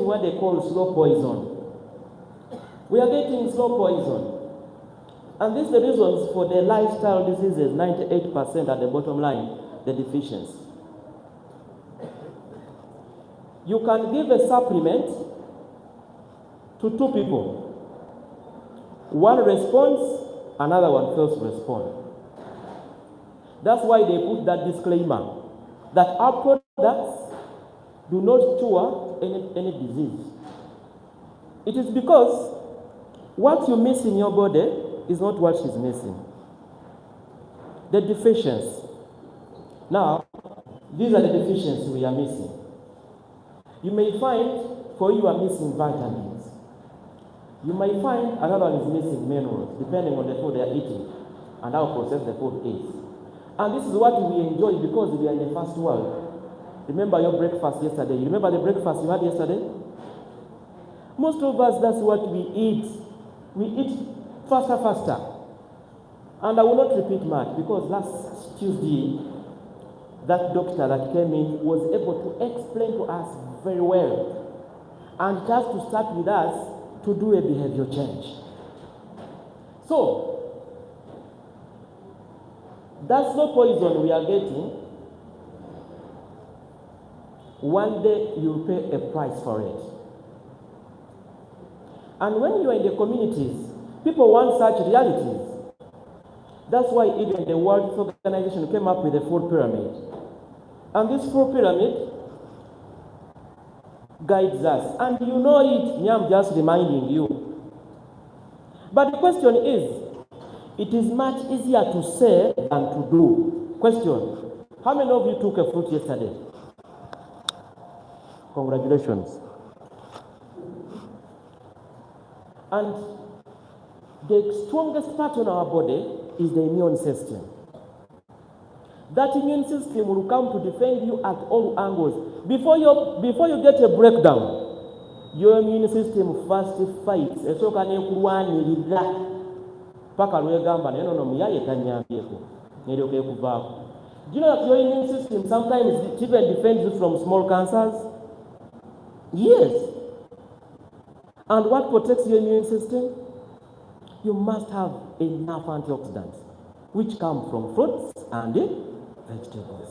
what they call slow poison. We are getting slow poison. And these are the reasons for the lifestyle diseases, 98% at the bottom line, the deficiency. You can give a supplement to two people. One responds, another one fails to respond. That's why they put that disclaimer that our products do not cure any disease. It is because what you miss in your body is not what she's missing. The deficiency. Now, these are the deficiencies we are missing. You may find for you are missing vitamins. You may find another one is missing minerals, depending on the food they are eating and how processed the food is. And this is what we enjoy because we are in the first world. Remember your breakfast yesterday? You remember the breakfast you had yesterday? Most of us, that's what we eat. We eat faster. And I will not repeat much because last Tuesday, that doctor that came in was able to explain to us very well. And it has to start with us to do a behavior change. So, that's no poison we are getting. One day you'll pay a price for it. And when you are in the communities, people want such realities. That's why even the World Health Organization came up with a food pyramid. And this food pyramid guides us. And you know it, I'm just reminding you. But the question is, it is much easier to say than to do. Question, how many of you took a fruit yesterday? Congratulations. And the strongest part of our body is the immune system. That immune system will come to defend you at all angles. Before you get a breakdown, your immune system first fights. Paka lwegamba naye no muyaye tanyambyeko neryoke kuvaako. Do you know that your immune system sometimes it even defends you from small cancers? Yes. And what protects your immune system? You must have enough antioxidants, which come from fruits and vegetables.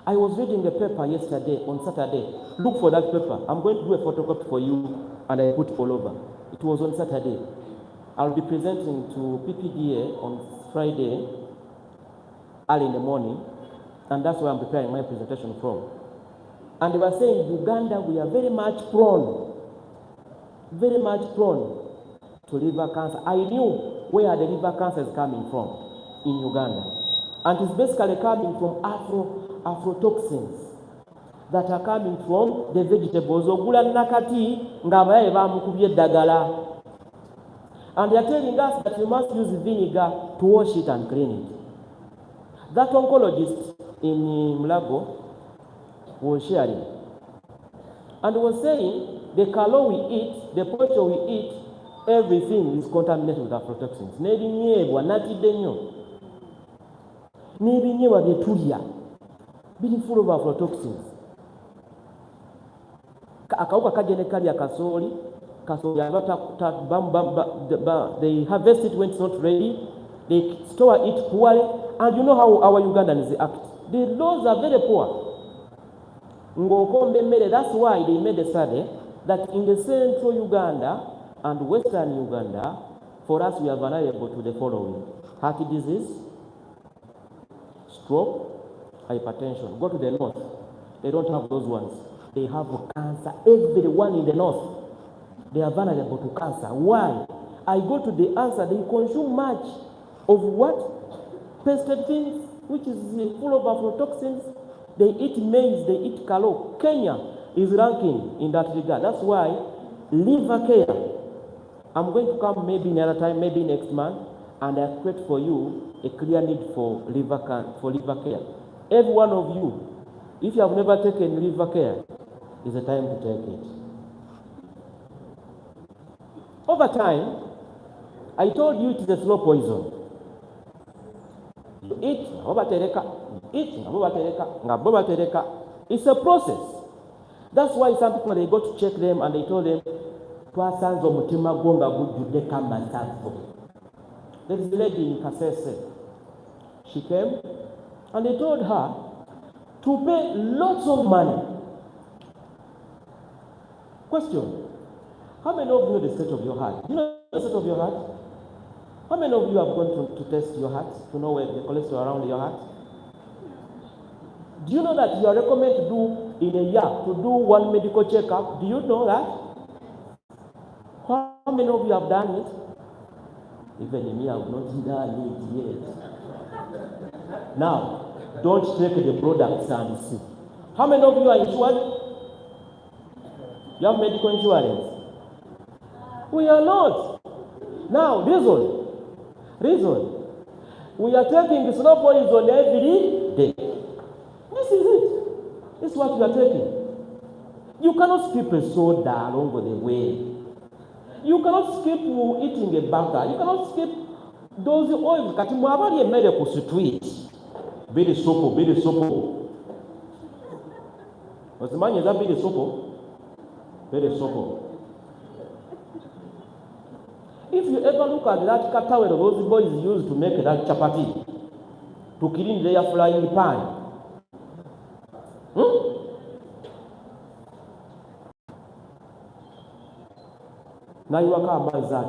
I was reading a paper yesterday on Saturday. Look for that paper. I'm going to do a photocopy for you and I put it all over. It was on Saturday. I'll be presenting to PPDA on Friday, early in the morning, and that's where I'm preparing my presentation from. And they were saying, Uganda, we are very much prone to liver cancer. I knew where the liver cancer is coming from in Uganda. And it's basically coming from afrotoxins that are coming from the vegetables. Ogula nakati ngabaye bamukubye eddagala. And they are telling us that you must use vinegar to wash it and clean it. That oncologist in Mulago was sharing. And was saying the kalo we eat, the pocho we eat, everything is contaminated with aflatoxins. N'ebinyebwa natidde nnyo. N'ebinyebwa bye tulya biri full of aflatoxins. Akawuka kajja ne kalya kasooli. They harvest it when it's not ready. They store it poorly. And you know how our Ugandans act. The laws are very poor. That's why they made a study that in the central Uganda and western Uganda, for us we are vulnerable to the following: heart disease, stroke, hypertension. Go to the north. They don't have those ones. They have cancer. Everyone in the north, they are vulnerable to cancer. Why? I go to the answer. They consume much of what? Pested things, which is full of aflatoxins. They eat maize, they eat kalo. Kenya is ranking in that regard. That's why liver care. I'm going to come maybe another time, maybe next month, and I create for you a clear need for liver care. Every one of you, if you have never taken liver care, it's a time to take it. Over time, I told you it is a slow poison. You eat, it's a process. That's why some people, they go to check them and they told them, twasanze omutima gwo nga gujjuddeko amasavu. There is a lady in Kasese. She came and they told her to pay lots of money. Question: how many of you know the state of your heart? Do you know the state of your heart? How many of you have gone to test your heart to know where the cholesterol around your heart? Do you know that you are recommended to do in a year to do one medical checkup? Do you know that? How many of you have done it? Even me, I have not done it yet. Now, don't take the products and see. How many of you are insured? You have medical insurance? We are not. Now, reason. We are taking slow poison every day. This is it. This is what we are taking. You cannot skip a soda along the way. You cannot skip eating a burger. You cannot skip those oils. Kati mwabali emere ku street. Bili sopo. Ozimanyi eza bili sopo? If you ever look at that towel those boys used to make that chapati, to clean their frying pan, now you are about that.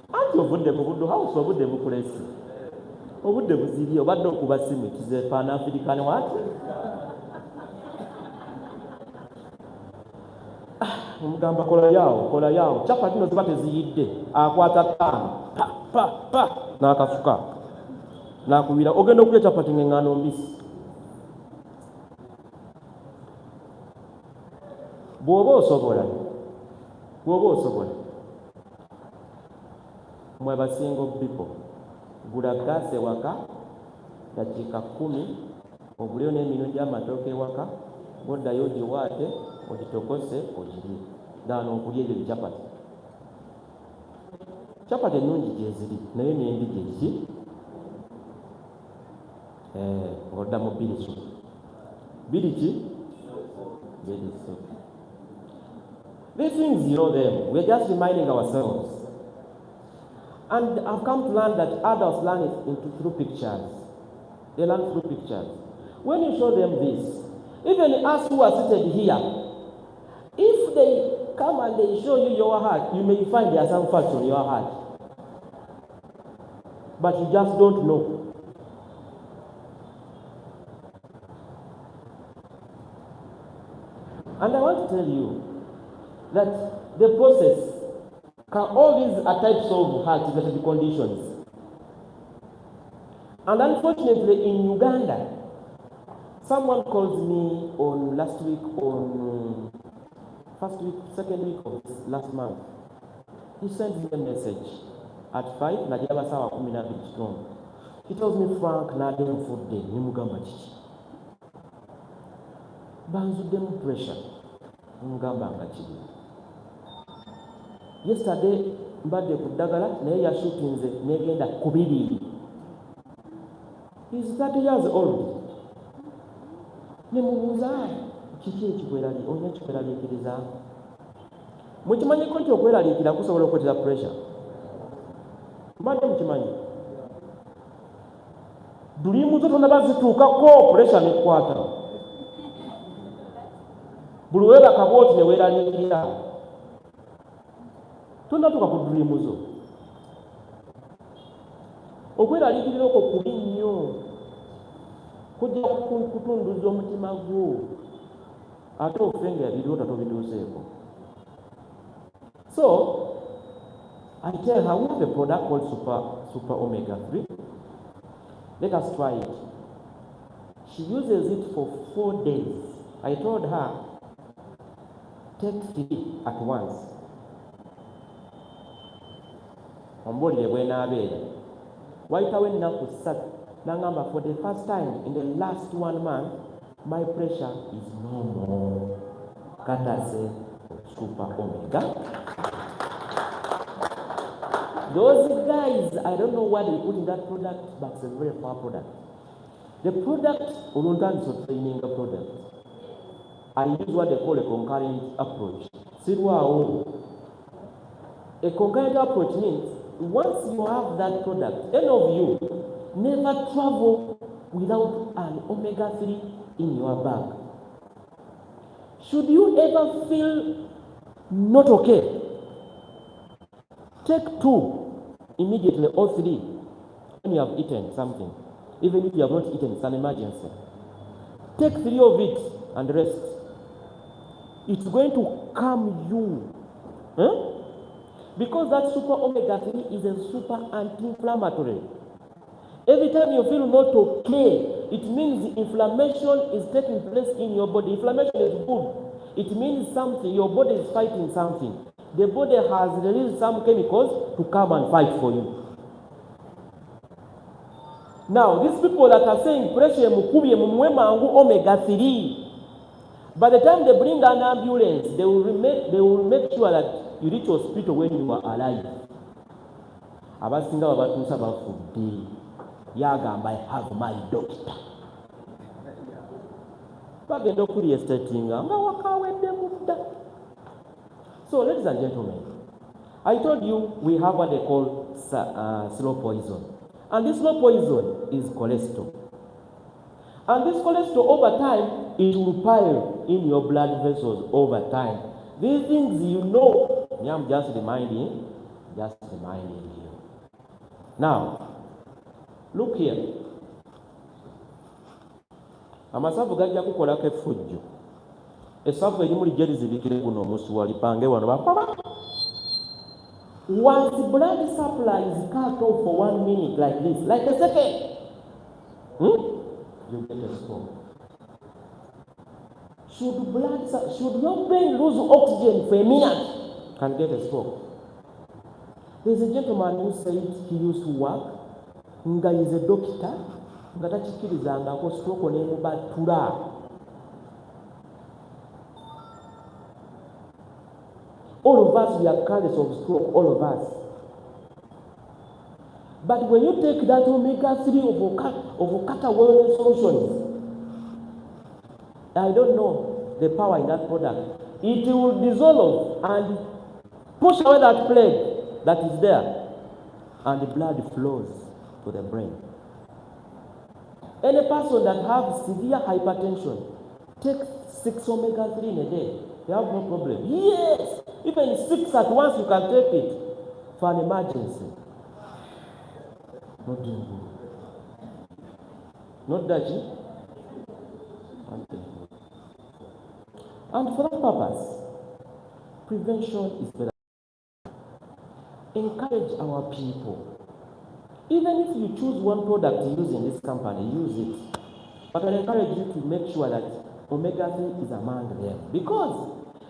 Anti obudde buguddu house obudde bukulesi. Obudde buziri obadde okuba simiti ze Pan African what? Omugamba kola yawo. Chapati no ziba teziyidde. Akwata ttaano. Pa. N'akasuka. N'akubira. Ogenda okulya chapati ng'eŋŋaano mbisi. Bw'oba osobola. Mwe basingo people. Gula gaasi ewaka, dakiika 10, oguleyo n'emirundi y'amatooke ewaka, ng'oddayo ogiwaate, ogitokose, ogirye. Daano okulya ebyo chapati. Chapati ennungi gyeziri, naye n'embi gyeki? Ng'oddamu biri soup. Biri ki? Biri soup. These things, you know them. We're just reminding ourselves. And I've come to learn that adults learn it through pictures. They learn through pictures. When you show them this, even us who are seated here, if they come and they show you your heart, you may find there are some facts on your heart. But you just don't know. And I want to tell you that the process, all these are types of heart-related conditions. And unfortunately, in Uganda, someone called me on last week, second week of last month. He sent me a message at 5, Najaba Sawa Kumina Strong. He tells me, Frank, Nadem food day, Nimugamba Chichi. Banzudem pressure, Mugamba Chichi. Yesterday, mbadde ku ddagala naye yashutinze negenda ku 2. He's 30 years old. Nemubuuza kiki ekikweraliikiriza? Mukimanyiko nti okweraliikira kusobola okuleetera pressure. Mbadde mukimanyi. Dulimu zo tonna bazituukako pressure nekwata. Buli weebaka bwoti ne weeraliikirira. Tonnatuuka ku dream zo. Okweraliikirira okwo kubi nnyo. Kujja kutunduza omutima gwo. Ate ofenga ebirota tobituuseeko. So, I tell her, we have a product called Super Omega 3. Let us try it. She uses it for 4 days. I told her, take 3 at once. Ombulire bwenaabeera. Wayitawo ennaku 3. Nangamba, for the first time in the last 1 month, my pressure is normal. Katase Super Omega. Those guys, I don't know what they put in that product, but it's a very poor product. The product, is a training product. I use what they call a concurrent approach. A concurrent approach means once you have that product, any of you never travel without an omega-3 in your bag. Should you ever feel not okay, take 2 immediately or 3 when you have eaten something. Even if you have not eaten, it's an emergency. Take 3 of it and rest. It's going to calm you. Because that super omega-3 is a super anti-inflammatory. Every time you feel not okay, it means the inflammation is taking place in your body. Inflammation is good. It means something. Your body is fighting something. The body has released some chemicals to come and fight for you. Now, these people that are saying pressure omega-3, by the time they bring an ambulance, they will make sure that you reach hospital when you are alive. Abasinga babatusa bafudde. Yagamba, I have my doctor. Bagenda okuliyestatinga nga wakawedde mudda. So, ladies and gentlemen, I told you we have what they call slow poison. And this slow poison is cholesterol. And this cholesterol over time, it will pile in your blood vessels over time. These things you know, I'm just reminding you. Now, look here. Amasavu gajja kukolako effujjo. Essavu erimu lijja lizibikire guno omusuwa lipange wano bapapa. Once blood supply is cut off for 1 minute like this, like a second, you get a stroke. Should your brain lose oxygen for a minute, can get a stroke. There's a gentleman who said he used to work, nga is a doctor, nga takikirizangako stroke nemubatula. All of us, we are carriers of stroke, all of us. But when you take that omega-3 of OQATA Wellness Solutions, I don't know the power in that product. It will dissolve and push away that plague that is there, and the blood flows to the brain. Any person that has severe hypertension, take 6 omega-3 in a day. You have no problem. Yes! Even 6 at once, you can take it for an emergency. Not doing good. Not dodgy. And for that purpose, prevention is better. Encourage our people. Even if you choose one product to use in this company, use it. But I encourage you to make sure that omega-3 is among them. Because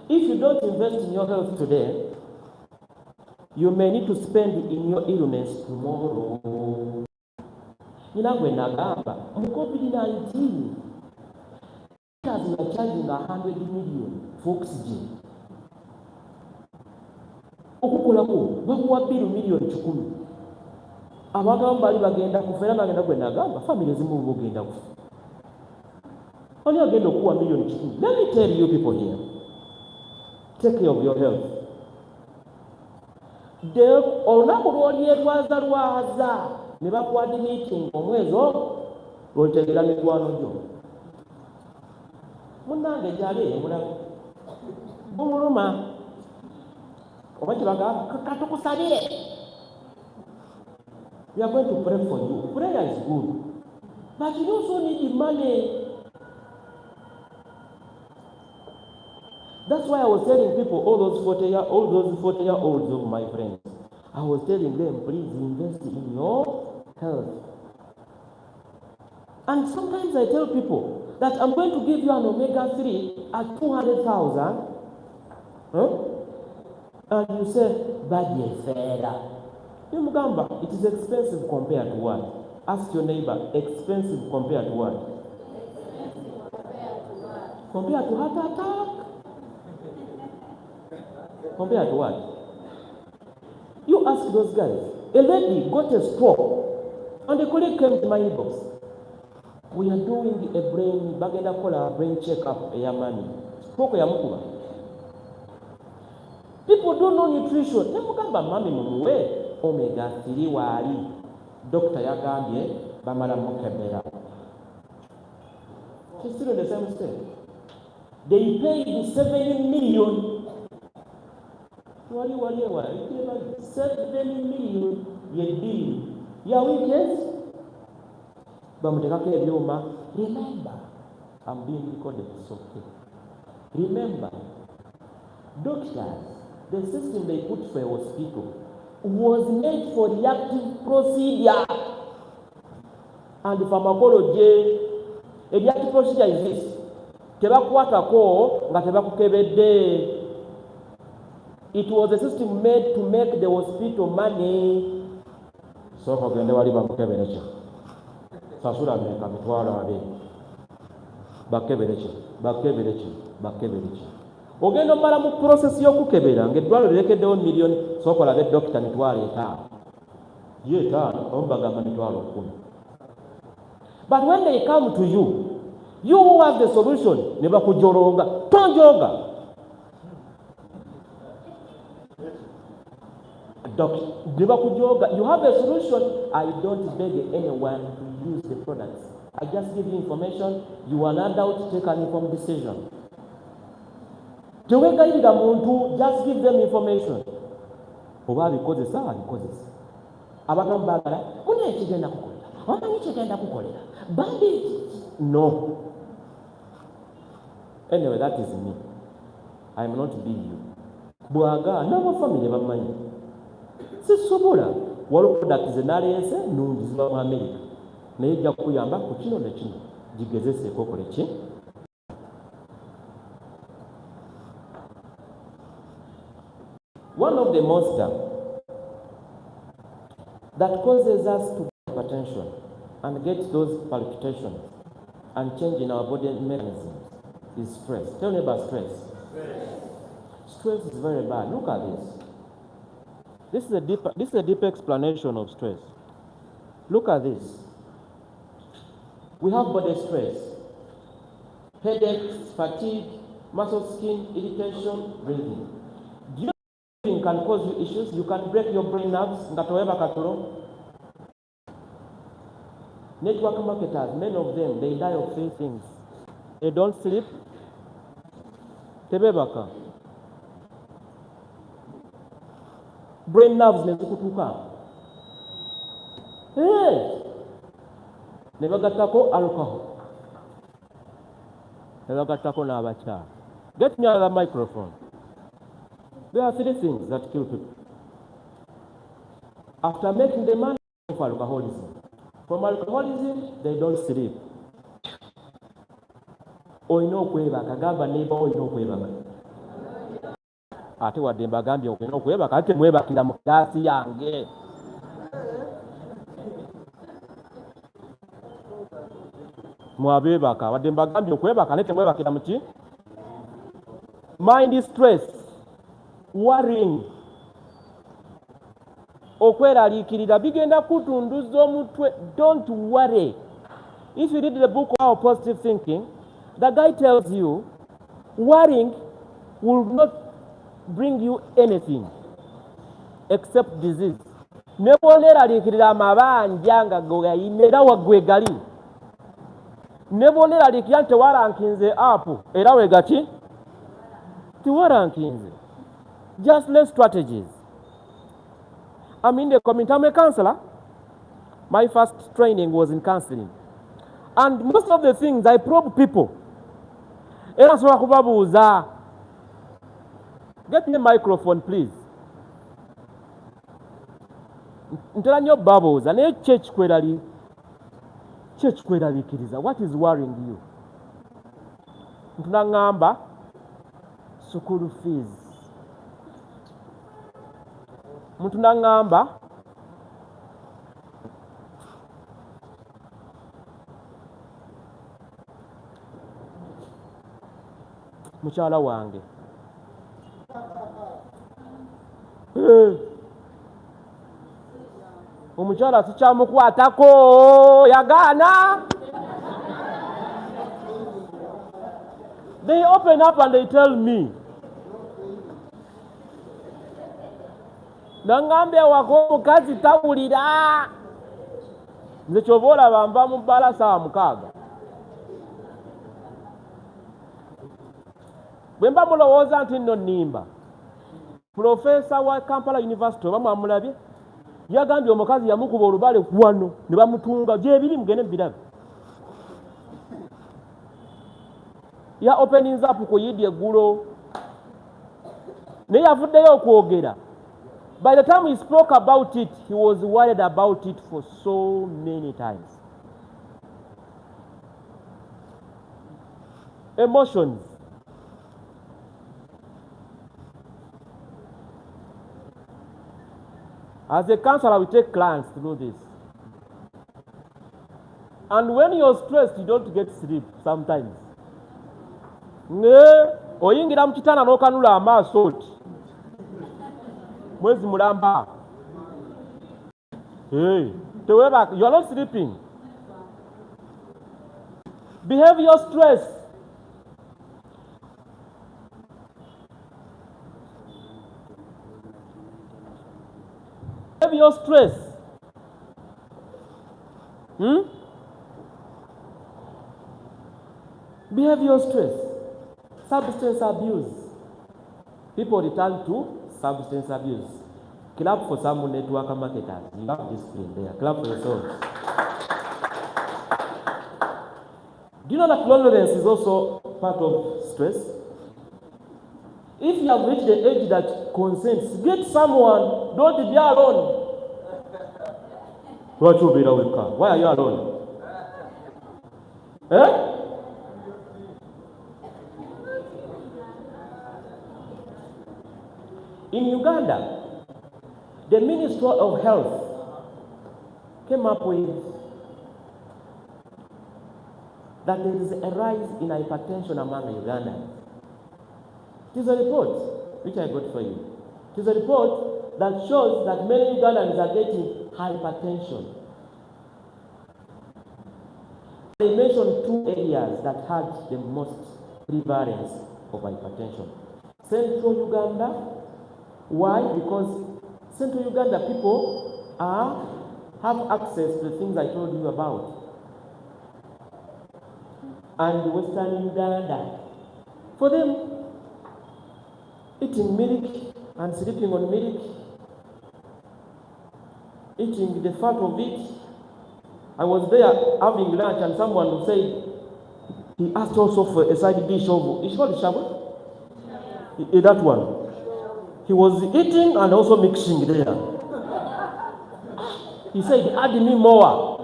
if you don't invest in your health today, you may need to spend in your illness tomorrow. When COVID-19, we are charging 100 million for oxygen. Okukolako bakuwa bill million 10. Abantu bali bagenda kufera bagenda gwenagamba family ezimu bugenda kufa. Oni agenda okuwa million 10. Let me tell you people here, take care of your health. Olunaku lw'olyerwaza ne bakuwadimiting omwezi ogwo lw'otegeera mikwano gyo. Munnange gyali emulago bumuluma oba kyebagamba katukusabire. We are going to pray for you. Prayer is good, but you also need the money. That's why I was telling people, all those 40-year-olds of my friends, I was telling them, please invest in your health. And sometimes I tell people that I'm going to give you an omega-3 at 200,000. And you say, Badye Fera. It is expensive compared to what? Ask your neighbor, expensive compared to what? Compared to heart attack? Compared to what? You ask those guys. A lady got a stroke, and the colleague came to my inbox. We are doing a brain, bagenda kola brain check-up ya mami. Stroke ya mukuba. People don't know nutrition. Nemugamba mami mumuwe omega 3 wali. Doctor yagambye bamala mukebera. She's still in the same state. They paid 7 million. Wali 7 million ye ya weekends. Bamutekako ebyuma. Remember, I'm being recorded, it's okay. Remember, doctors, the system they put for a hospital was made for reactive procedure. And pharmacology, a reactive procedure is this. Tebakwatako nga tebakukebedde. It was a system made to make the hospital money. So kagende wali bamukebere. Sasura meka mitwalo abiri. Bakebere. Ogenda mala mu process y'okukebera ng'eddwaliro lirekeddewo miliyoni sookola be dokita mitwalo 5. Ye 5 ombagamba mitwalo 10. But when they come to you, you who have the solution, ne bakujoronga, tonjoga. Doctor, ne bakujoga, you have a solution. I don't beg anyone to use the products. I just give you information. You are an adult, take an informed decision. Tewegayirira muntu, just give them information. Oba bikozesa abikozesa. Abagamba bagala, kuna ekigenda kukolera. Omanyi kigenda kukolera. Bandage. No. Anyway, that is me. I am not you. Bwaga nabo family bamanyi. Sisobola waliwo products naleese nungi ziba mu America. Naye ejja kuyamba ku kino ne kino. Gigezeseeko okole ki? One of the monsters that causes us to get hypertension and get those palpitations and change in our body mechanisms is stress. Tell me about stress. Stress is very bad. Look at this. This is a deep explanation of stress. Look at this. We have body stress, headaches, fatigue, muscle skin, irritation, breathing. Do you know breathing can cause you issues? You can break your brain nerves. Network marketers, many of them, they die of 3 things. They don't sleep. Tebebaka. Brain nerves nezikutuka. Hey! Nebagatako alcohol. Nebagatako n'abakyala. Get me another microphone. There are 3 things that kill people. After making the money for alcoholism. From alcoholism, they don't sleep. Oyina okwebaka, gamba neighbor oyina okwebaka. Ate wadde mbagambye oyina okwebaka, ate mwebakira mu klaasi yange. Mwabebaka, wadde mbagambye okwebaka, ate mwebakira mu ki? Mind stress, worrying. Okweraliikirira bigenda kutunduza omutwe. Don't worry. If you read the book of Positive Thinking, the guy tells you worrying will not bring you anything except disease. Neboneraliikirira amabanja nga gayimera waggwe gali. Neboneraliikirira nti warankinze apu era wegaki tiwarankinze. Just less strategies. I'm in the community. I'm a counselor. My first training was in counseling. And most of the things I probe people. Era nsobola kubabuuza. Get me a microphone, please. Ntera nnyo babuuza naye kyekikweraliikiriza. What is worrying you? Ntunaŋŋamba school fees. Muntu naŋŋamba mukyala wange omukyala sikyamukwatako yagaana. They open up and they tell me, nangambye wako omukazi tawulira. Nze kyova olaba nva mu bbala ssaawa 6. Bwe mba mulowooza nti nno nnimba, Profesa wa Kampala University oba mwamulabye yagambye omukazi yamukuba olubale wano ne bamutunga gyebiri mugende mubirabe. Ya openings up ku yidi eggulo naye yavuddeyo okwogera. By the time he spoke about it, he was worried about it for so many times. Emotions. As a counselor, we take clients through this. And when you're stressed, you don't get sleep sometimes. Oyingira mu kitanda n'okanula amaaso oti mwezi mulamba. Hey, you are not sleeping. Behavior stress. Behavior stress. Behavior stress. Substance abuse. People return to substance abuse. Clap for some network marketers. You have discipline there. Clap for yourselves. Do you know that loneliness is also part of stress? If you have reached the age that consents, get someone. Don't be alone. Why are you alone? Eh? In Uganda, the Ministry of Health came up with that there is a rise in hypertension among Ugandans. It is a report which I got for you. It is a report that shows that many Ugandans are getting hypertension. They mentioned 2 areas that had the most prevalence of hypertension. Central Uganda. Why? Because Central Uganda people have access to the things I told you about. And Western Uganda, for them, eating milk and sleeping on milk, eating the fat of it. I was there having lunch and someone said, he asked also for a side dish of, is called shabu? That one. He was eating and also mixing there. He said, add me more.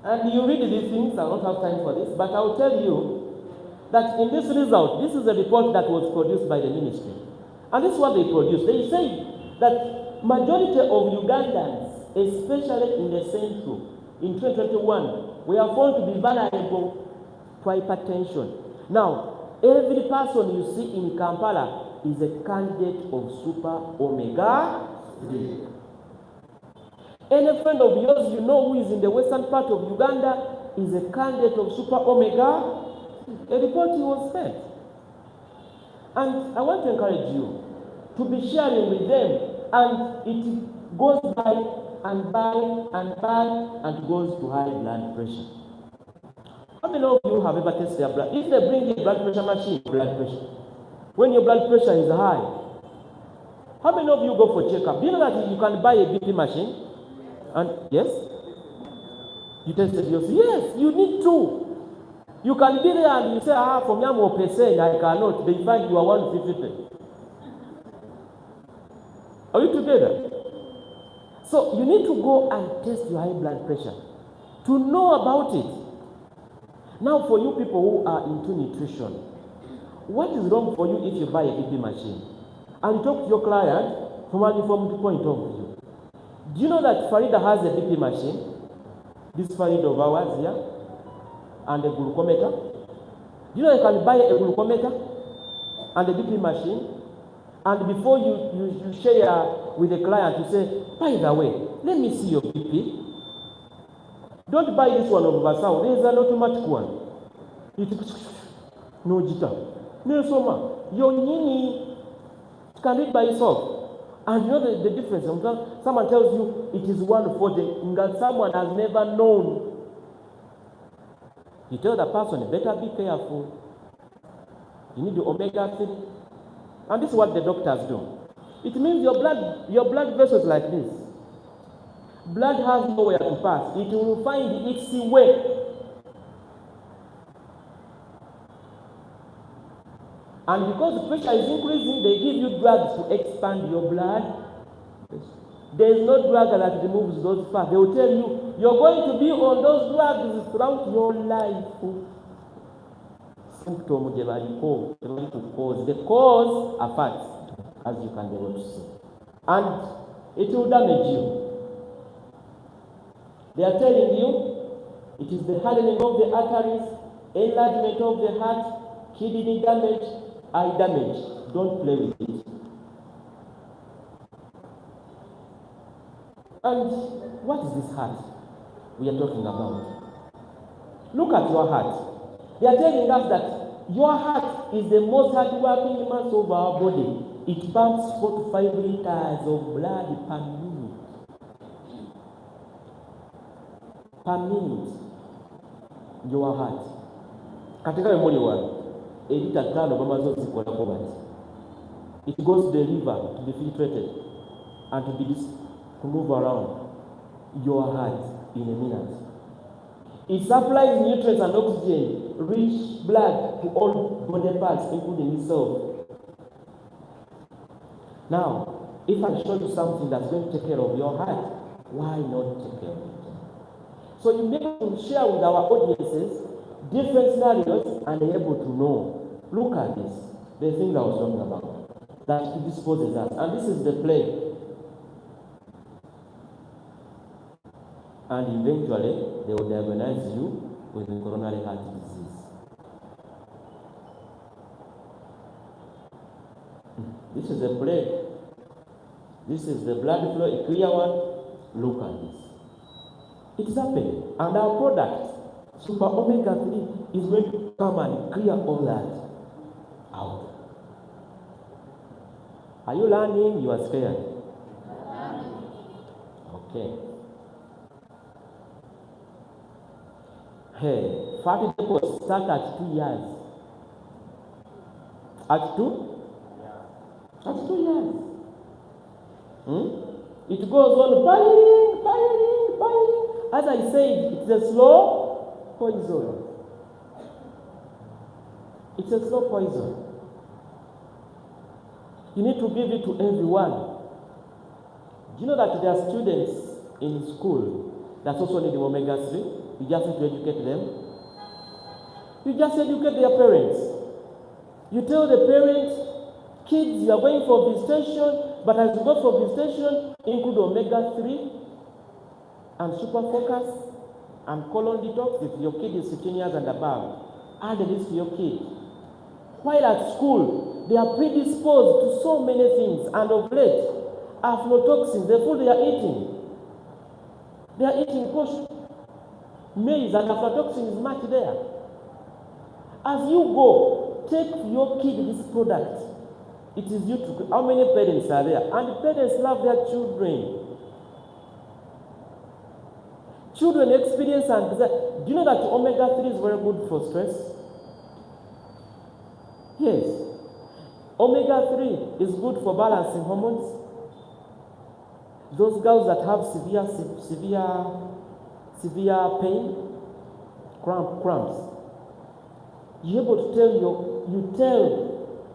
And you read these things, I don't have time for this, but I'll tell you that in this result, this is a report that was produced by the ministry. And this is what they produced. They say that majority of Ugandans, especially in the central, in 2021, we are found to be vulnerable to hypertension. Now, every person you see in Kampala is a candidate of super omega 3. Any friend of yours you know who is in the western part of Uganda is a candidate of super omega. A report was spent. And I want to encourage you to be sharing with them, and it goes by and by and by and goes to high blood pressure. How many of you have ever tested your blood? If they bring you a blood pressure machine, blood pressure, when your blood pressure is high, how many of you go for checkup? Do you know that you can buy a BP machine? And yes, you tested yourself. Yes, you need to. You can be there and you say, from your percent, I cannot. They find you are 150. Are you together? So you need to go and test your high blood pressure to know about it. Now, for you people who are into nutrition, what is wrong for you if you buy a BP machine and you talk to your client from an informed point of view? Do you know that Farida has a BP machine? This Farida of ours here, and a glucometer. Do you know you can buy a glucometer and the BP machine, and before you share with the client, you say, by the way, let me see your BP. Don't buy this one of Vasau. There is an automatic one. No jitter. No soma. Your nini can read by itself. And you know the difference. Someone tells you it is 140, that someone has never known. You tell the person, better be careful. You need the omega-3. And this is what the doctors do. It means your blood vessels like this. Blood has nowhere to pass. It will find its way. And because the pressure is increasing, they give you drugs to expand your blood. There is no drug that removes those fats. They will tell you, you're going to be on those drugs throughout your life. Symptom the cause are fats, as you can be able to see. And it will damage you. They are telling you, it is the hardening of the arteries, enlargement of the heart, kidney damage, eye damage. Don't play with it. And what is this heart we are talking about? Look at your heart. They are telling us that your heart is the most hard-working muscle of our body. It pumps 4 to 5 liters of blood per minute. Per minute. Your heart. Katika mwili wako, lita 5 kama zote ziko na cobalt. It goes to the liver to be filtrated and to move around your heart in a minute. It supplies nutrients and oxygen, rich blood to all body parts, including itself. Now, if I show you something that's going to take care of your heart, why not take care of it? So you need to share with our audiences different scenarios and be able to know. Look at this, the thing that I was talking about, that disposes us. And this is the plague. And eventually, they will diagnose you with coronary heart disease. This is the plague. This is the blood flow, a clear one. Look at this. It's happening. And our product, Super Omega 3, is going to come and clear all that out. Are you learning? You are scared. Okay. Hey, fatty deposits start at 2 years. At 2? Yeah. At 2 years. It goes on piling. As I said, it's a slow poison. It's a slow poison. You need to give it to everyone. Do you know that there are students in school that also need the omega-3? You just need to educate them. You just educate their parents. You tell the parents, kids, you are going for visitation, but as you go for visitation, include omega-3 and super focus and colon detox if your kid is 15 years and above. Add this to your kid. While at school, they are predisposed to so many things, and of late, aflatoxins, the food they are eating maize and aflatoxin is much there. As you go, take your kid this product. It is you to. How many parents are there? And the parents love their children. Children experience anxiety. Do you know that omega-3 is very good for stress? Yes. Omega-3 is good for balancing hormones. Those girls that have severe pain, cramps. You're able to tell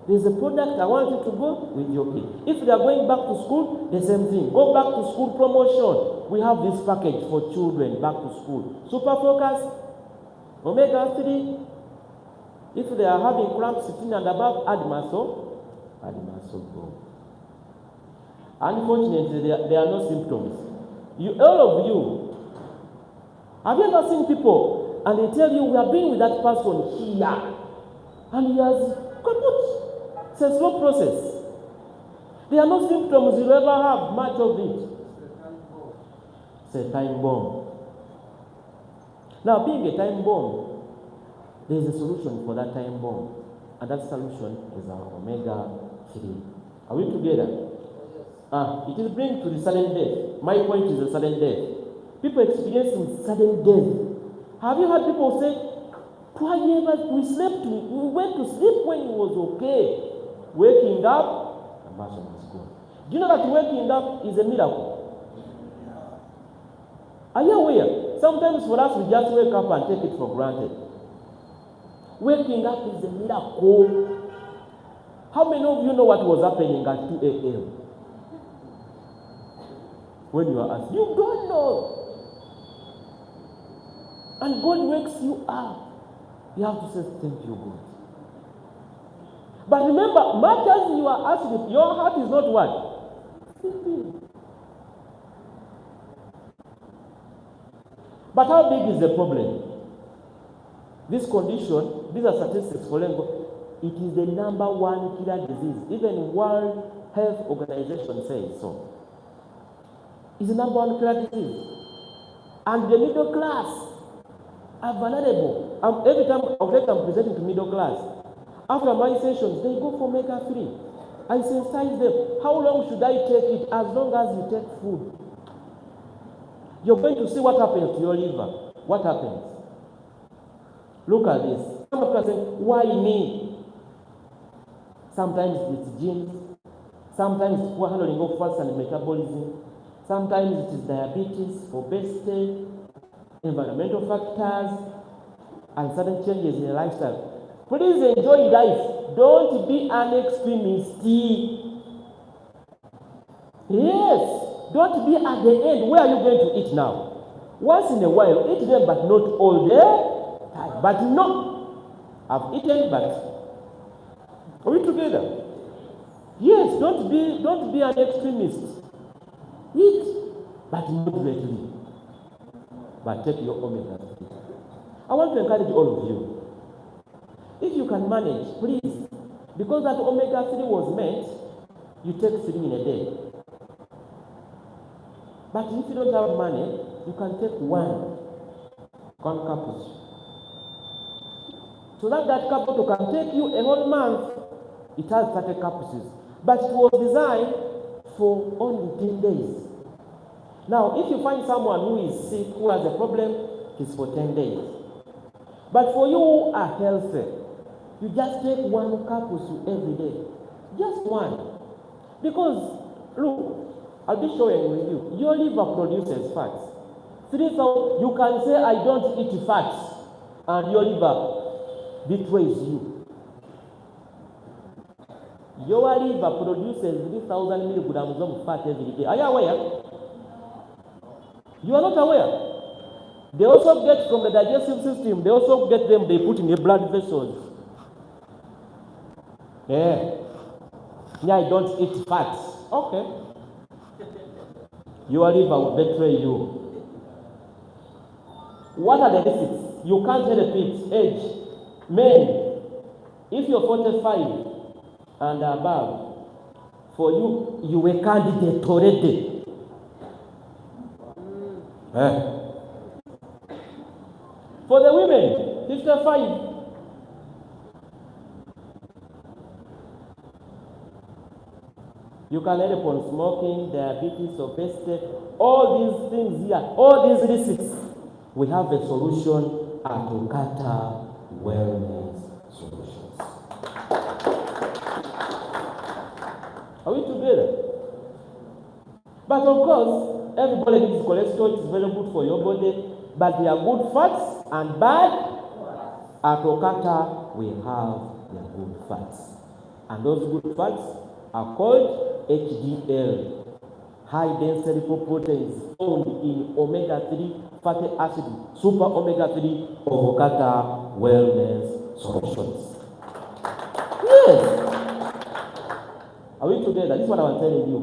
there's a product I want you to go with your kid. If they are going back to school, the same thing. Go back to school promotion. We have this package for children back to school. Super Focus, omega-3. If they are having cramps 15 and above, add muscle go. Unfortunately, there are no symptoms. All of you, have you ever seen people and they tell you we are being with that person here and he has kaput? It's a slow process. There are no symptoms you'll ever have much of it. It's a time bomb. Now, being a time bomb, there is a solution for that time bomb. And that solution is our omega-3. Are we together? It is bring to the sudden death. My point is the sudden death. People experiencing sudden death. Have you heard people say, we slept, we went to sleep when it was okay. Waking up, the person is gone. Do you know that waking up is a miracle? Are you aware? Sometimes for us, we just wake up and take it for granted. Waking up is a miracle. How many of you know what was happening at 2 a.m.? When you are asked, you don't know. And God wakes you up. You have to say, thank you, God. But remember, much as you are asking, your heart is not what? Sleeping. But how big is the problem? This condition, these are statistics for Lengo, it is the number one killer disease. Even World Health Organization says so. It's the number one killer disease. And the middle class are vulnerable. Every time I'm presenting to middle class, after my sessions, they go for omega-3. I sensitize them. How long should I take it? As long as you take food. You're going to see what happens to your liver. What happens? Look at this. Some people are saying, why me? Sometimes it's genes. Sometimes it's poor handling of fats and metabolism. Sometimes it is diabetes, obesity, environmental factors, and sudden changes in your lifestyle. Please enjoy life. Don't be an extremist. Yes. Don't be at the end. Where are you going to eat now? Once in a while, eat them, but not all day. But no. I've eaten, but are we together? Yes, don't be an extremist. Eat, but moderately. But take your omega-3. I want to encourage all of you. If you can manage, please, because that omega-3 was meant, you take 3 in a day. But if you don't have money, you can take one capsule. So that capsule can take you a whole month. It has 30 capsules. But it was designed for only 10 days. Now, if you find someone who is sick, who has a problem, it is for 10 days. But for you who are healthy, you just take one capsule every day. Just one. Because, look, I'll be showing with you. Your liver produces fats. 3,000, you can say, I don't eat fats, and your liver betrays you. Your liver produces 3,000 milligrams of fat every day. Are you aware? You are not aware. They also get from the digestive system, they also get them, they put in the blood vessels. Yeah, I don't eat fats. Okay. Your liver will betray you. What are the risks? You can't help it. Age. Men, if you're 45 and above, for you were candidate already. For the women, 55. You can help on smoking, diabetes, obesity, all these things here, all these risks. We have a solution at OQATA Wellness Solutions. Are we together? But of course, everybody needs cholesterol. It's very good for your body. But there are good fats and bad. At OQATA, we have the good fats. And those good fats are called HDL, high density lipoproteins found in omega-3 fatty acid, super omega-3 of OQATA Wellness Solutions. Yes. Are we together? This is what I was telling you.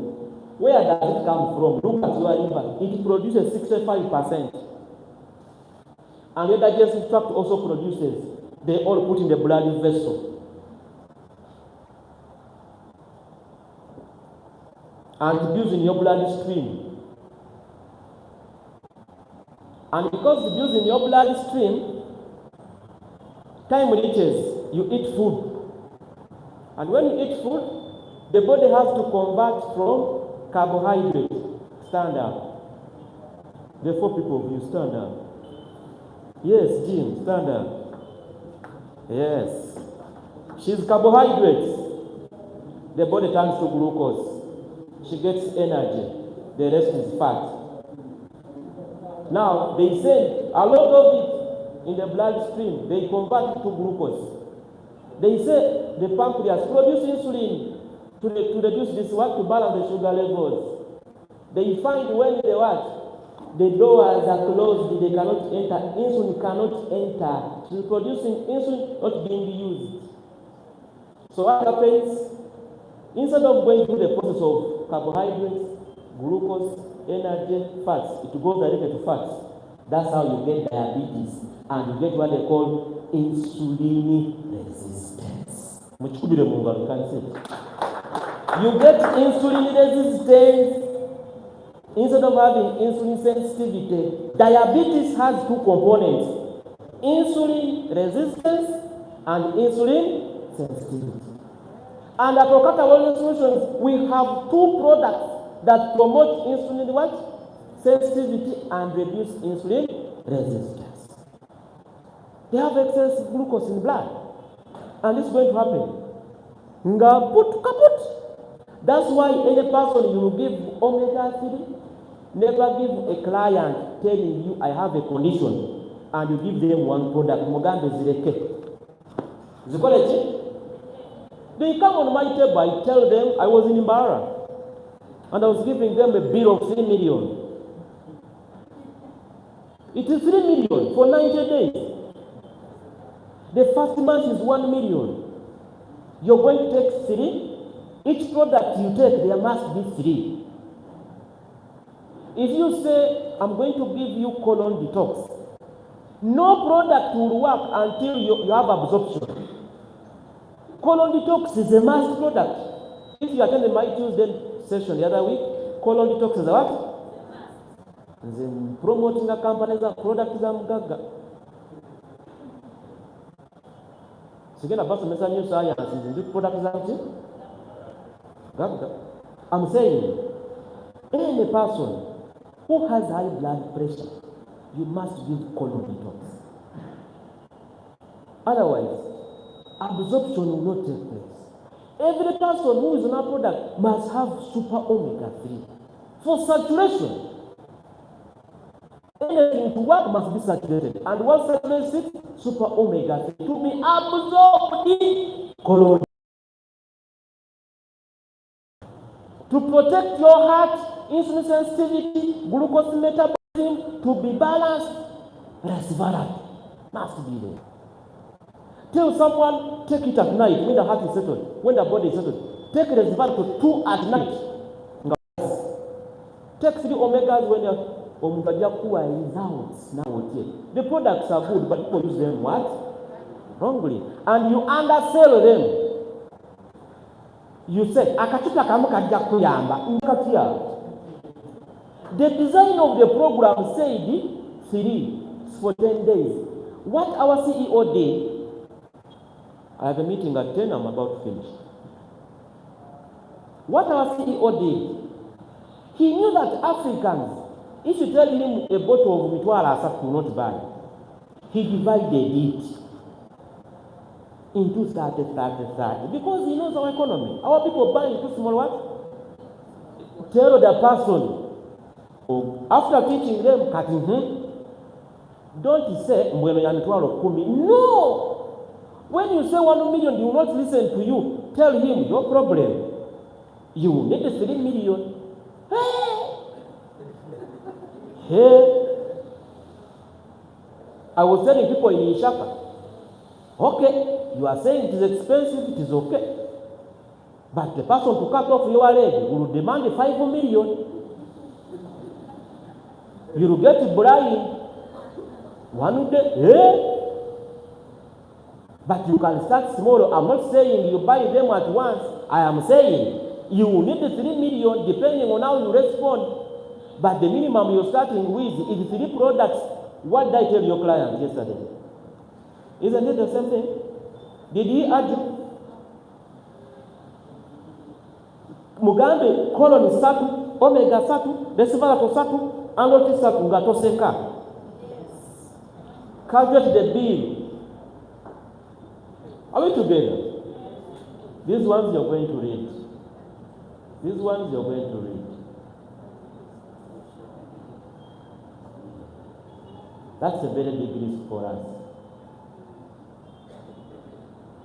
Where does it come from? Look at your liver. It produces 65%. And your digestive tract also produces. They all put in the blood vessel. and tubules in your bloodstream. And because tubules in your bloodstream, time reaches, you eat food. And when you eat food, the body has to convert from carbohydrate. Stand up. The 4 people of you, stand up. Yes, Jim, stand up. Yes. She's carbohydrates. The body turns to glucose. She gets energy. The rest is fat. Now, they send a lot of it in the bloodstream. They convert it to glucose. They say the pancreas produces insulin to reduce this work, to balance the sugar levels. They find when they what? The doors are closed, they cannot enter, insulin cannot enter. She's producing insulin not being used. So what happens? Instead of going through the process of carbohydrates, glucose, energy, fats, it goes directly to fats. That's how you get diabetes. And you get what they call insulin resistance. You can say. You get insulin resistance. Instead of having insulin sensitivity, diabetes has 2 components: insulin resistance and insulin sensitivity. And at OQATA Wellness Solutions, we have 2 products that promote insulin what? Sensitivity and reduce insulin resistance. They have excess glucose in blood, and it's going to happen. Kaput. That's why any person you will give omega-3, never give a client telling you I have a condition and you give them one product. Mugambe zireke. Zikolechi? They come on my table, I tell them I was in Imbara and I was giving them a bill of 3 million. It is 3 million for 90 days. The first month is 1 million. You're going to take 3. Each product you take, there must be 3. If you say, I'm going to give you colon detox, no product will work until you have absorption. Colon detox is a must product. If you attended my Tuesday session the other week, colon detox is a what? Promoting a company's product is a mgaga. So again, about the new science, is the product is a I'm saying, any person who has high blood pressure, you must give colon detox. Otherwise, absorption will not take place. Every person who is on a product must have super omega-3 for saturation. Anything to work must be saturated. And what saturates it? Super omega-3 to be absorbed in colon. To protect your heart, insulin sensitivity, glucose metabolism, to be balanced, resveratrol must be there. Tell someone, take it at night when the heart is settled, when the body is settled. Take resveratrol 2 at night. Take 3 omegas when you're results now. The products are good, but people use them what? Wrongly. And you undersell them. You say, akachupa kamu kajja kuyamba, nkatia. The design of the program said 3 for 10 days. What our CEO did, I have a meeting at 10, I'm about to finish. What our CEO did, he knew that Africans, if you tell him a bottle of mitwala asat will not buy, he divided it into 30, because he knows our economy. Our people buy into small what? Tell the person, after teaching them, don't say, no! When you say 1 million, he will not listen to you. Tell him your problem. You need 3 million. Hey! I was telling people in Ishaka, okay, you are saying it is expensive, it is okay. But the person to cut off your leg will demand 5 million. You will get blind one day. But you can start small. I'm not saying you buy them at once. I am saying You will need the 3 million depending on how you respond. But the minimum you're starting with is 3 products. What did I tell your client yesterday? Isn't it the same thing? Did he argue? Mugambe colon 3, omega 3, desivalato 3, angoti 3 ngatoseka. Calculate the bill. Are we together? These ones you're going to read. These ones you're going to read. That's a very big risk for us.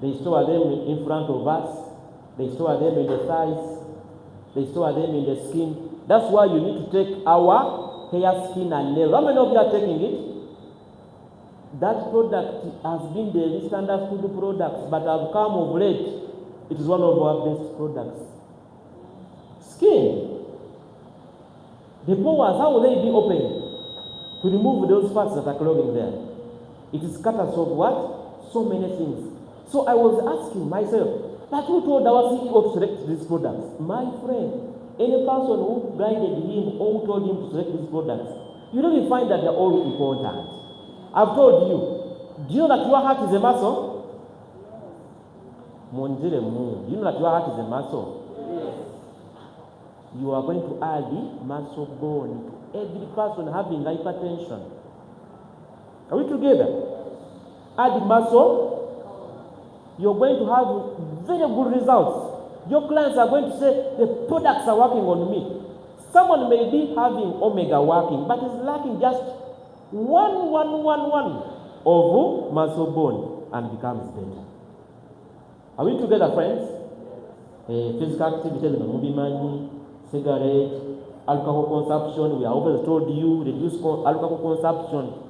They store them in front of us. They store them in the thighs. They store them in the skin. That's why you need to take our hair, skin, and nails. How many of you are taking it? That product has been the least understood products, but have come of late. It is one of our best products. Skin. The pores, how will they be opened? To remove those fats that are clogging there. It is scatters of what? So many things. So I was asking myself, but who told our CEO to select these products? My friend, any person who guided him or who told him to select these products, you really find that they're all important. I've told you, do you know that your heart is a muscle? Do you know that your heart is a muscle? You are going to add the muscle bone to every person having hypertension. Are we together? Add the muscle. You're going to have very good results. Your clients are going to say, the products are working on me. Someone may be having omega working, but is lacking just one of muscle bone and becomes better. Are we together, friends? Physical activity, movie money, cigarette, alcohol consumption. We are always told you reduce alcohol consumption.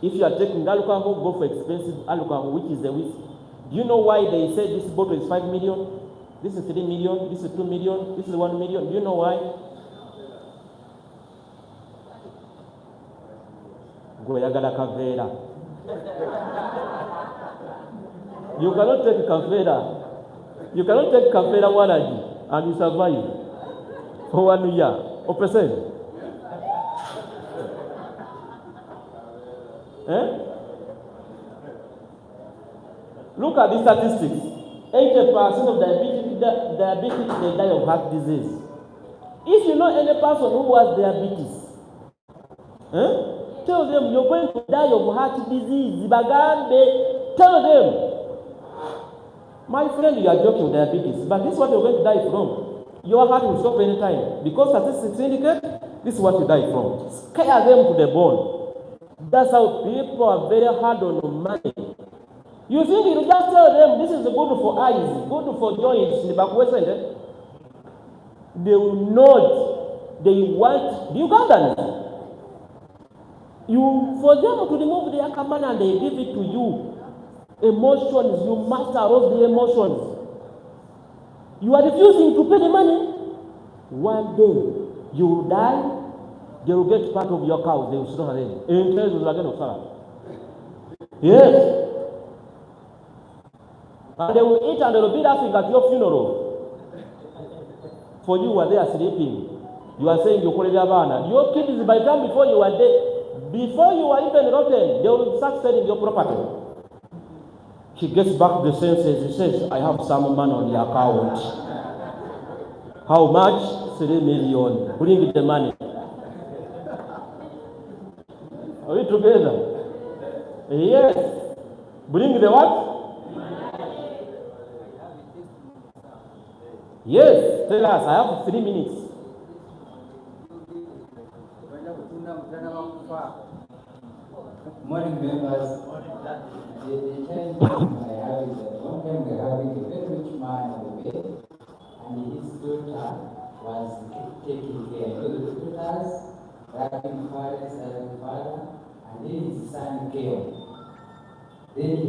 If you are taking alcohol, go for expensive alcohol, which is the whiskey. Do you know why they say this bottle is 5 million? This is 3 million, this is 2 million, this is 1 million. Do you know why? Goyagala Kavera. You cannot take Kavera. You cannot take Kavera Walaji and you survive for 1 year or percent. Look at the statistics. 80% of diabetes they die of heart disease. If you know any person who has diabetes, tell them you're going to die of heart disease. Bagambe, tell them. My friend, you are joking with diabetes, but this is what you're going to die from. Your heart will stop anytime. Because statistics indicate this is what you die from. Scare them to the bone. That's how people are very hard on money. You think you just tell them this is good for eyes, good for joints, they will not. They want the Ugandans. For them to remove their command and they give it to you. Emotions, you must arouse the emotions. You are refusing to pay the money. One day you will die. They will get part of your cows. They will slaughter them. Yes. And they will eat and they will be laughing at your funeral. For you were there sleeping. You are saying you call it Havana. Your kids, by the time before you are dead, before you are even rotten, they will start selling your property. He gets back the senses. He says, I have some money on the account. How much? 3 million. Bring the money. Are we together? Yes. Bring the what? Yes. Tell us. I have 3 minutes. Morning, members. The challenge I have is that one time we are having a very rich man on the way, and his daughter was taking care of the daughters, having father, and then his son came. Then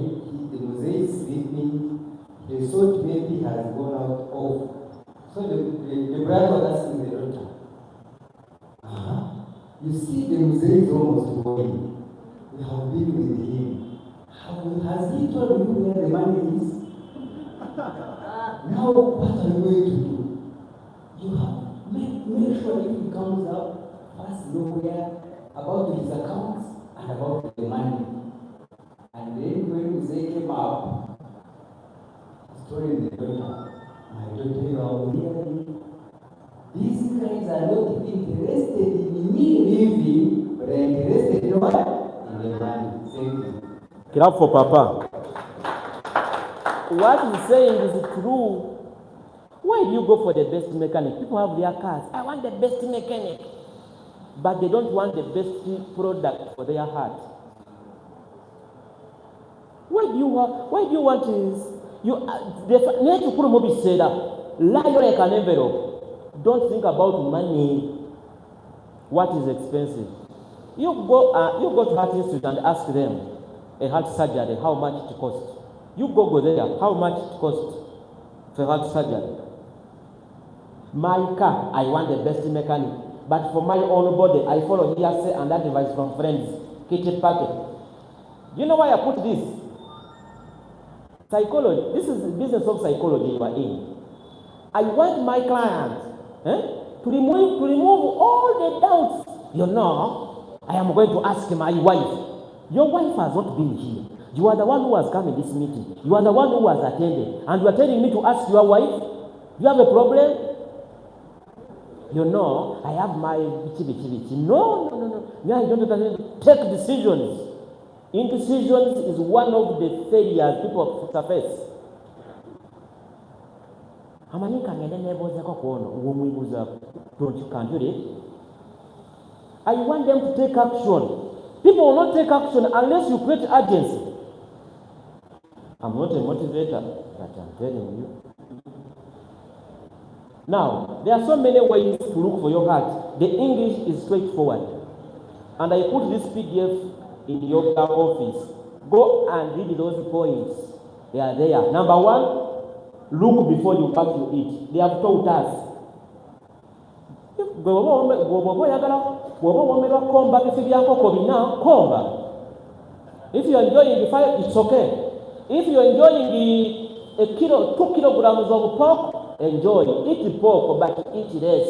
the mosaic sleeping, the salt baby has gone out off. So the brother was asking the daughter, you see the mosaic is almost going. have been with him. Has he told you where the money is? Now, what are you going to do? You have make sure if he comes up, first know where about his accounts and about the money. And then when they came up, told the daughter, my daughter, you are really, these guys are not interested in me living, but are interested in what? In the money. Thank you. Clap for Papa. What he's saying is true. Why do you go for the best mechanic? People have their cars. I want the best mechanic. But they don't want the best product for their heart. Why do you want to put a mobile set up? Lie like an envelope. Don't think about money. What is expensive? You go to heart institute and ask them a heart surgery how much it costs. You go there, how much it costs for heart surgery. My car, I want the best mechanic. But for my own body, I follow hearsay and advice from friends. Kitty packet. You know why I put this? Psychology. This is the business of psychology you are in. I want my client to remove all the doubts. You know, I am going to ask my wife. Your wife has not been here. You are the one who has come in this meeting. You are the one who has attended. And you are telling me to ask your wife, you have a problem? You know, I have my bichi. No. Yeah, you don't take decisions. Indecisions is one of the failures people face. Don't you can't do it? I want them to take action. People will not take action unless you create urgency. I'm not a motivator, but I'm telling you. Now, there are so many ways to look for your heart. The English is straightforward. And I put this PDF in your office. Go and read those points. They are there. Number one, look before you pack you eat. They have taught us. If you are enjoying the fire, it's okay. If you are enjoying the 2 kilograms of pork, enjoy. Eat the pork, but eat less.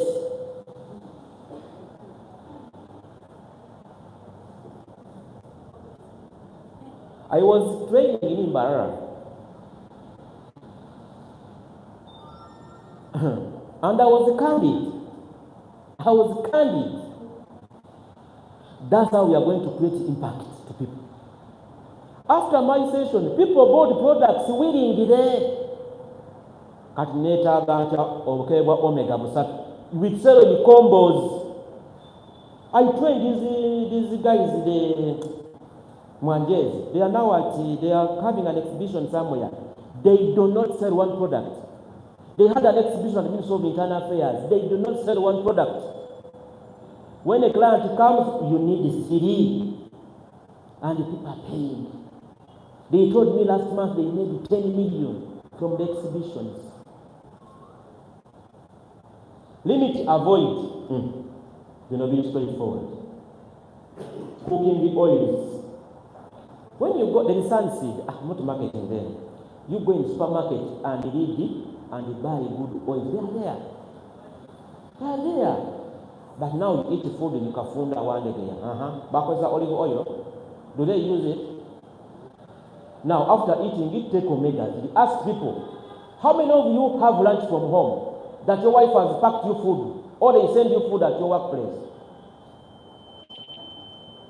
I was training in Imbarara. And I was candid. That's how we are going to create impact to people. After my session, people bought products willingly there. Catenata, Ganta, Omega, with selling combos. I trained these guys, the Mwanjes. They are now they are having an exhibition somewhere. They do not sell one product. They had an exhibition at the Ministry of Internal Affairs. They do not sell one product. When a client comes, you need 3. And the people are paying. They told me last month they made 10 million from the exhibitions. Limit, avoid. Being straightforward. Cooking the oils. When you go, there is sunseed. I'm not marketing them. You go in the supermarket and read it and you buy good oils. They are there. But now you eat food in Kafunda one day. Backwards olive oil. Do they use it? Now, after eating it, take omega. Ask people, how many of you have lunch from home that your wife has packed you food or they send you food at your workplace?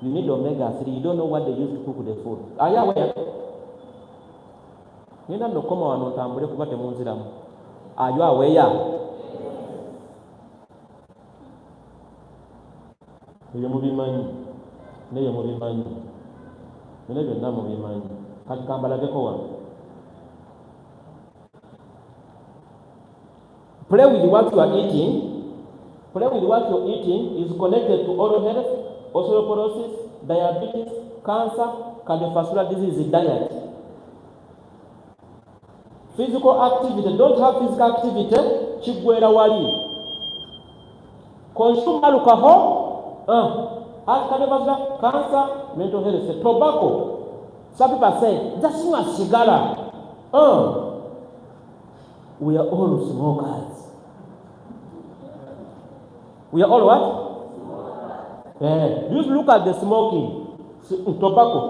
You need omega-3. You don't know what they use to cook the food. Are you aware? Are you aware? Play with what you are eating. Play with what you're eating is connected to oral health, osteoporosis, diabetes, cancer, cardiovascular disease, diet. Physical activity. Don't have physical activity. Chigwera wali. Consume alcohol. Heart, cardiovascular, cancer, mental health. Tobacco. Some people say, just a cigar. We are all smokers. We are all what? Just look at the smoking. Tobacco.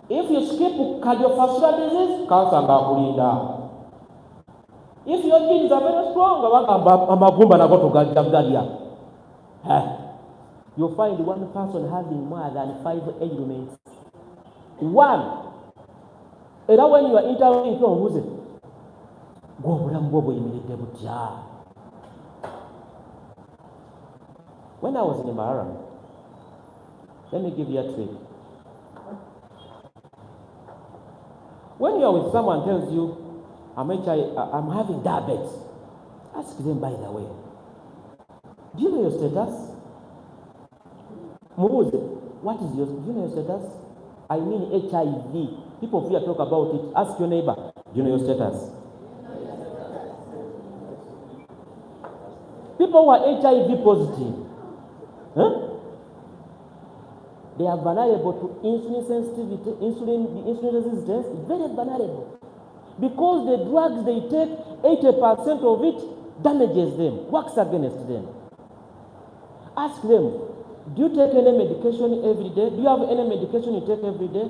If you skip cardiovascular disease, cancer ngakulinda. If your genes are very strong, you'll find one person having more than 5 ailments. One. And when you are interviewing from who's it? When I was in Imara, let me give you a trick. When you are with someone tells you, I'm having diabetes, ask them, by the way, do you know your status? What is do you know your status? I mean HIV. People fear talk about it. Ask your neighbor, do you know your status? People who are HIV positive, they are vulnerable to insulin sensitivity, insulin resistance, very vulnerable. Because the drugs they take, 80% of it damages them, works against them. Ask them, do you take any medication every day? Do you have any medication you take every day?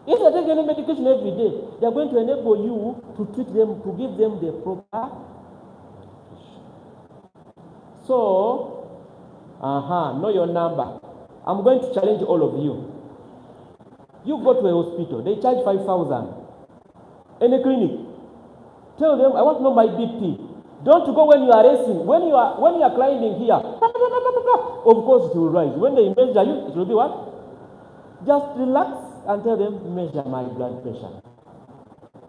If you take any medication every day, they are going to enable you to treat them, to give them the proper. So, know your number. I'm going to challenge all of you. You go to a hospital, they charge 5,000. In a clinic, tell them, I want to know my BP. Don't go when you are racing. When you are climbing here, of course it will rise. When they measure you, it will be what? Just relax and tell them, measure my blood pressure.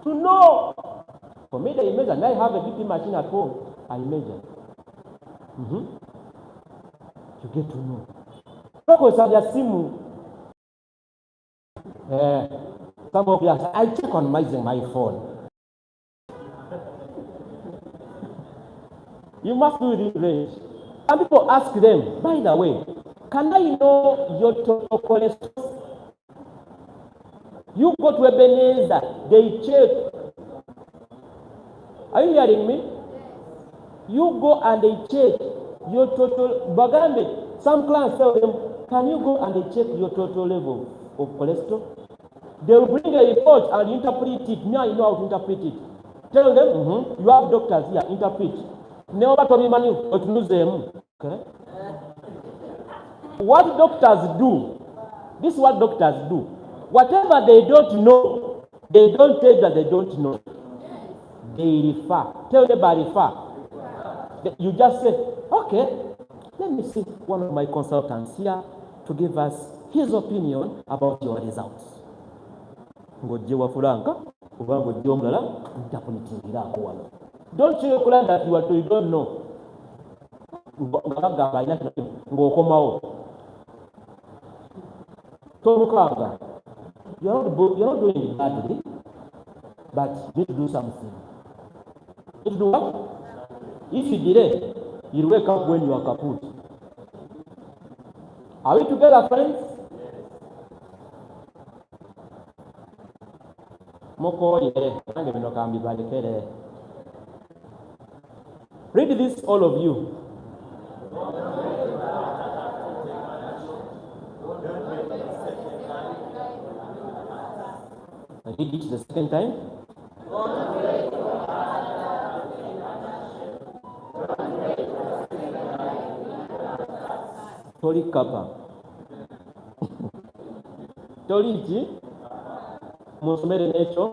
To know. For me, they measure. I have a BP machine at home. I measure. You get to know. Some of you are, I check on my phone. You must do this range. Some people ask them, by the way, can I know your total cholesterol? You go to Ebenezer, they check. Are you hearing me? You go and they check your total. Bagambe, some clients tell them, can you go and they check your total level of cholesterol? They will bring a report and interpret it. Now you know how to interpret it. Tell them, you have doctors here, interpret. Never to be money, but lose them. Okay? What doctors do, this is what doctors do. Whatever they don't know, they don't tell that they don't know. They refer. Tell them by refer. You just say, okay, let me see one of my consultants here to give us his opinion about your results. Don't you claim that you don't know. You're not doing it badly, but you need to do something. You need to do what? If you delay, you'll wake up when you are kaput. Are we together, friends? Read this, all of you. I read it the second time. Tori Kappa. Tori Ji. Musumere Necho.